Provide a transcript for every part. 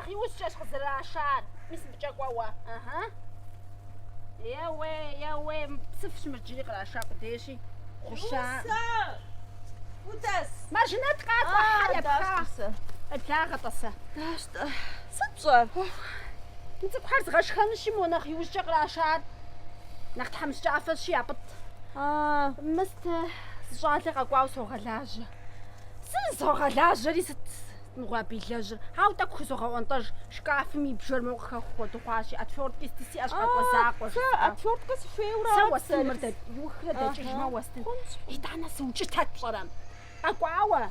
نخي وسجاش خزر عشان مس بجاكوا اها يا وي بصفش مرجلي قرا عشان قديشي خشا وداس ما جنات قاطع حاجه بخا بلا غطسه داشت سبجر انت بحال غاش خمشي مو نخي وسجا قرا عشان نخت حمش تعرف شي عبط مست زعلت قاقوا وصغلاج صغلاج لي ست نغابي لاجر هاو تاكو صغونطاج شكاف مي بجر مو خو تقاشي اتفورت تستي اشقا قزاق اتفورت كس فيورا سوا سمرت يوخرد تجمع وستن يتعنا سوجي تاتشرم اقواوا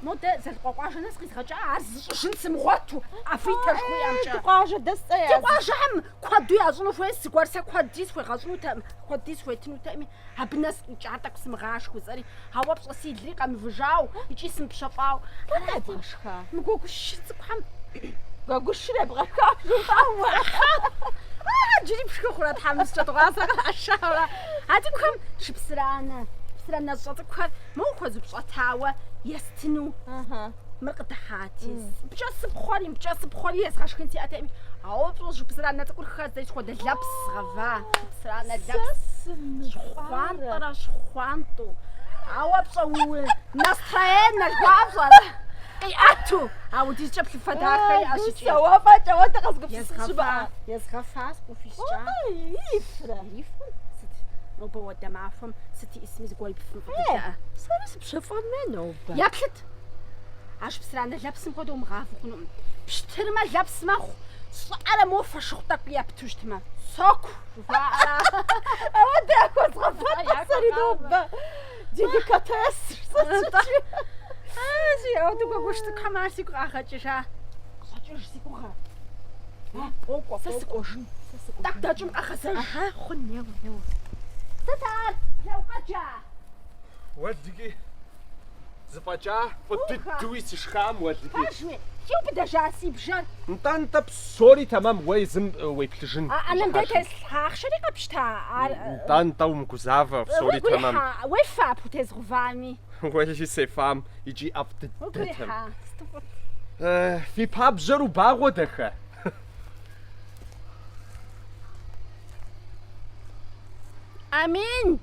مودا زل قواش ناس قيس غجا عز شنس مغواتو افيتر خويا امجا قواش دست يا قواش هم كوادو يازونو فوي سكوارسا كواديس فوي غازونو تام كواديس فوي تنو تامي هبناس جاتك سمغاش خوزري هوا بصي لي قام فجاو يجي سم بشفاو انا باشخا مقوقش تقحم قاقوش نبغى كاف جري بشكو خورات حمس تطغاسا الشهرة هاتكم شبسرانا بسرانا صوتك مو خوز بشطاوا يستنو مرقد حاتيس بجاس بخوري يسخاش كنتي اتامي او بروج بسرانا تقول خازاي خود لابس غفا بسرانا لابس خوان طراش خوانطو او بصو نسترين الغافا اي اتو او دي جاب الفداخي اشي سوا فاتا وانت قصقب يسخفا يسخفاس وفيشجا يفرا نو بودا معفهم ستي اسمي زقوي بفم سارس بشفا منو ياكلت عاش بسرانا لابس مقدو مغافو كنو بشترما لابس ماخو على مو فشختك يا بتوشتما سوكو فعلا اودي اكو صغفات ساري دوبا ديليكاتيس اجي اودو قوشتك حماسي قاخاتشا خاتشوش سيكوها اوكو سسكوش تاك تاجم اخسر خن يو ستار لو قجا ودقي زفاجا ودوي تشخام ودقي فاشوي شو بدا جاسي بجان انت بسوري تمام ويزم ويبلجن انا بديت الحاخ شريقه بشتا انت ومكوزافا بسوري تمام ويفا بوتيز غفامي ويجي سي فام يجي افت وكريحه في باب جرو باغو دخه امين